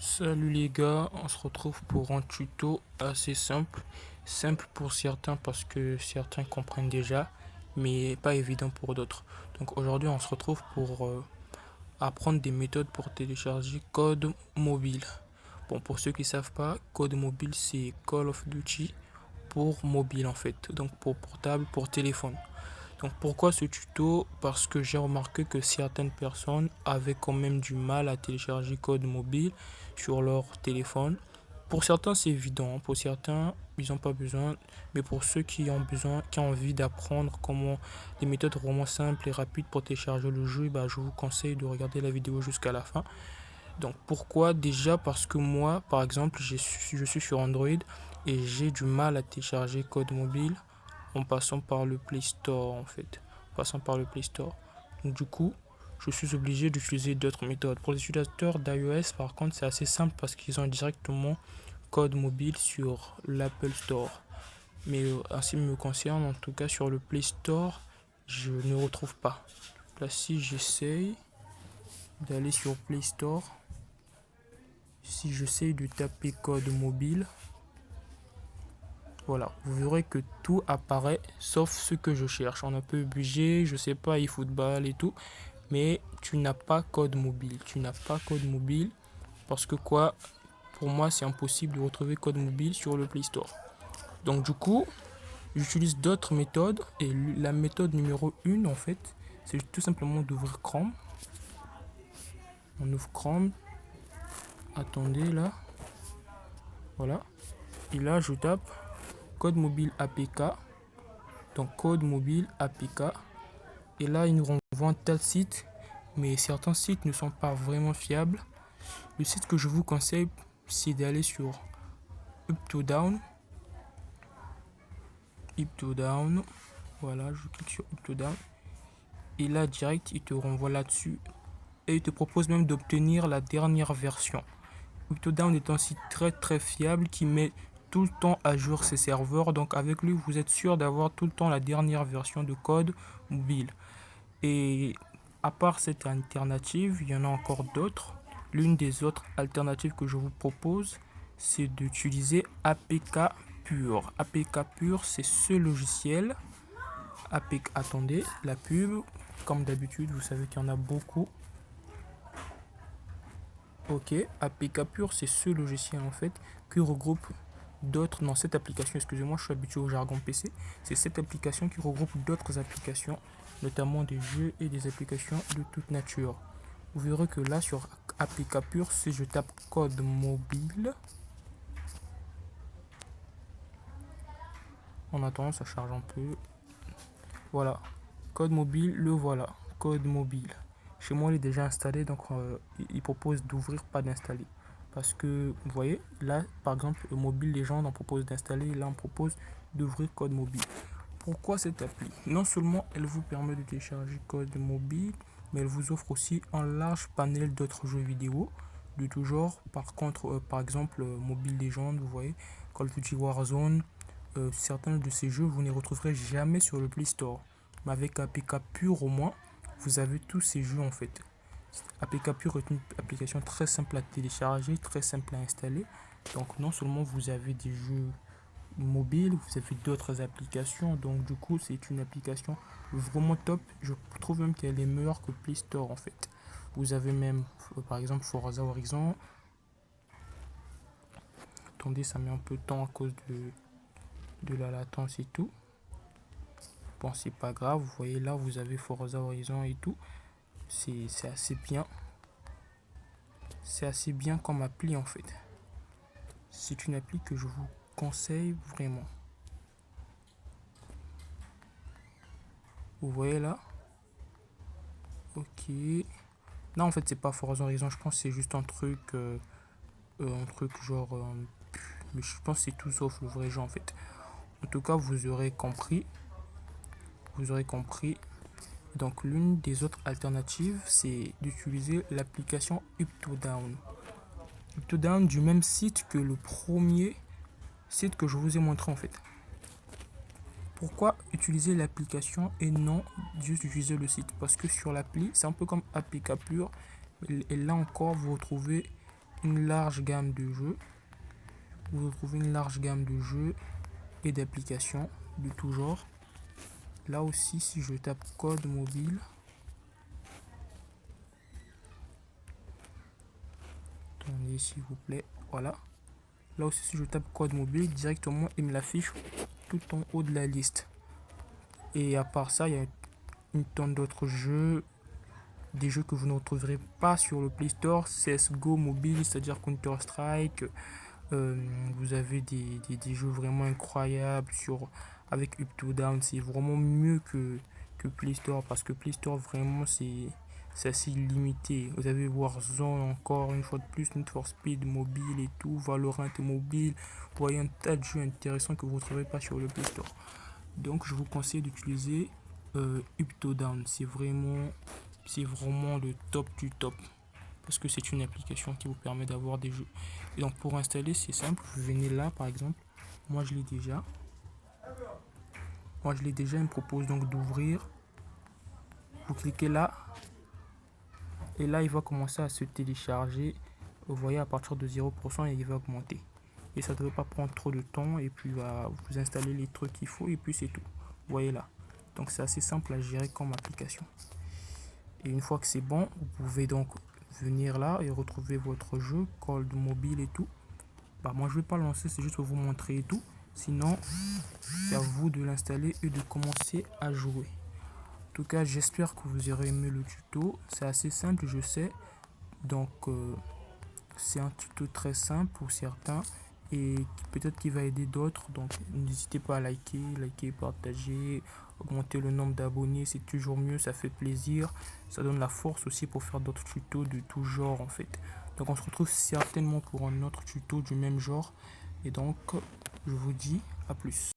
Salut les gars, on se retrouve pour un tuto assez simple. Simple pour certains parce que certains comprennent déjà, mais pas évident pour d'autres. Donc aujourd'hui on se retrouve pour apprendre des méthodes pour télécharger Code Mobile. Bon, pour ceux qui ne savent pas, Code Mobile c'est Call of Duty pour mobile en fait. Donc pour portable, pour téléphone. Donc pourquoi ce tuto? Parce que j'ai remarqué que certaines personnes avaient quand même du mal à télécharger Code Mobile sur leur téléphone. Pour certains c'est évident, pour certains ils n'ont pas besoin, mais pour ceux qui ont besoin, qui ont envie d'apprendre comment des méthodes vraiment simples et rapides pour télécharger le jeu, bah, je vous conseille de regarder la vidéo jusqu'à la fin. Donc pourquoi? Déjà parce que moi par exemple je suis sur Android et j'ai du mal à télécharger Code Mobile en passant par le Play Store en fait. En passant par le Play Store. Donc du coup, je suis obligé d'utiliser d'autres méthodes. Pour les utilisateurs d'iOS, par contre, c'est assez simple parce qu'ils ont directement Code Mobile sur l'Apple Store. Mais ainsi me concerne, en tout cas sur le Play Store, je ne retrouve pas. Là, si j'essaye d'aller sur Play Store, si j'essaye de taper Code Mobile, voilà, vous verrez que tout apparaît sauf ce que je cherche. On a peu obligé, je sais pas, eFootball et tout, mais tu n'as pas Code Mobile. Tu n'as pas Code Mobile parce que quoi? Pour moi, c'est impossible de retrouver Code Mobile sur le Play Store. Donc du coup, j'utilise d'autres méthodes et la méthode numéro 1 en fait, c'est tout simplement d'ouvrir Chrome. On ouvre Chrome. Attendez là. Voilà. Et là, je tape Code Mobile APK. Donc Code Mobile APK. Et là, il nous renvoie un tel site, mais certains sites ne sont pas vraiment fiables. Le site que je vous conseille, c'est d'aller sur UpToDown. UpToDown. Voilà, je clique sur UpToDown. Et là, direct, il te renvoie là-dessus. Et il te propose même d'obtenir la dernière version. UpToDown est un site très très fiable qui met tout le temps à jour ses serveurs. Donc avec lui, vous êtes sûr d'avoir tout le temps la dernière version de code mobile. Et à part cette alternative, il y en a encore d'autres. L'une des autres alternatives que je vous propose, c'est d'utiliser APK Pure. APK Pure, c'est ce logiciel. APK, attendez, la pub, comme d'habitude, vous savez qu'il y en a beaucoup. Ok, APK Pure, c'est ce logiciel en fait qui regroupe d'autres, non, cette application, excusez-moi, je suis habitué au jargon PC, c'est cette application qui regroupe d'autres applications, notamment des jeux et des applications de toute nature. Vous verrez que là sur APK Pure, si je tape code mobile, en attendant ça charge un peu, voilà, code mobile, le voilà, code mobile. Chez moi il est déjà installé, donc il propose d'ouvrir, pas d'installer. Parce que vous voyez, là par exemple, le mobile, les gens en proposent d'installer, là on propose d'ouvrir code mobile. Pourquoi cette appli? Non seulement elle vous permet de télécharger code mobile, mais elle vous offre aussi un large panel d'autres jeux vidéo de tout genre. Par contre, par exemple, Mobile Legends, vous voyez, Call of Duty Warzone, certains de ces jeux vous ne les retrouverez jamais sur le Play Store. Mais avec APK Pure au moins, vous avez tous ces jeux en fait. APK Pure est une application très simple à télécharger, très simple à installer. Donc non seulement vous avez des jeux mobile, vous avez d'autres applications, donc du coup c'est une application vraiment top. Je trouve même qu'elle est meilleure que Play Store en fait. Vous avez même par exemple Forza Horizon. Attendez, ça met un peu de temps à cause de la latence et tout. Bon, c'est pas grave, vous voyez là, vous avez Forza Horizon et tout. C'est assez bien. C'est assez bien comme appli en fait. C'est une appli que je vous conseille vraiment. Vous voyez là. Ok. Là en fait c'est pas Forza Horizon, je pense que c'est juste un truc genre mais je pense que c'est tout sauf le vrai jeu en fait. En tout cas, vous aurez compris. Vous aurez compris. Donc l'une des autres alternatives, c'est d'utiliser l'application UpToDown. UpToDown du même site que le premier site que je vous ai montré en fait. Pourquoi utiliser l'application et non juste utiliser le site? Parce que sur l'appli, c'est un peu comme APK Pure. Et là encore, vous retrouvez une large gamme de jeux. Vous retrouvez une large gamme de jeux et d'applications de tout genre. Là aussi, si je tape code mobile, attendez s'il vous plaît, voilà. Là aussi, si je tape code mobile, directement, il me l'affiche tout en haut de la liste. Et à part ça, il y a une tonne d'autres jeux, des jeux que vous ne retrouverez pas sur le Play Store, CSGO mobile, c'est-à-dire Counter-Strike. Vous avez des jeux vraiment incroyables avec Up to Down. C'est vraiment mieux que Play Store parce que Play Store, vraiment, c'est assez limité. Vous avez Warzone encore une fois de plus, Need for Speed mobile et tout, Valorant mobile. Vous voyez un tas de jeux intéressants que vous ne trouverez pas sur le Play Store. Donc, je vous conseille d'utiliser Up to Down. C'est vraiment le top du top parce que c'est une application qui vous permet d'avoir des jeux. Et donc pour installer, c'est simple, vous venez là par exemple, moi je l'ai déjà. Il me propose donc d'ouvrir. Vous cliquez là et là il va commencer à se télécharger. Vous voyez à partir de 0% et il va augmenter. Et ça ne devrait pas prendre trop de temps et puis vous installez les trucs qu'il faut et puis c'est tout. Vous voyez là. Donc c'est assez simple à gérer comme application. Et une fois que c'est bon, vous pouvez donc venir là et retrouver votre jeu, Code mobile et tout. Moi je vais pas le lancer, c'est juste pour vous montrer et tout. Sinon, c'est à vous de l'installer et de commencer à jouer. En tout cas, j'espère que vous aurez aimé le tuto. C'est assez simple, je sais. Donc, c'est un tuto très simple pour certains et peut-être qu'il va aider d'autres. Donc, n'hésitez pas à liker, partager, augmenter le nombre d'abonnés. C'est toujours mieux, ça fait plaisir. Ça donne la force aussi pour faire d'autres tutos de tout genre en fait. Donc, on se retrouve certainement pour un autre tuto du même genre. Et donc, je vous dis à plus.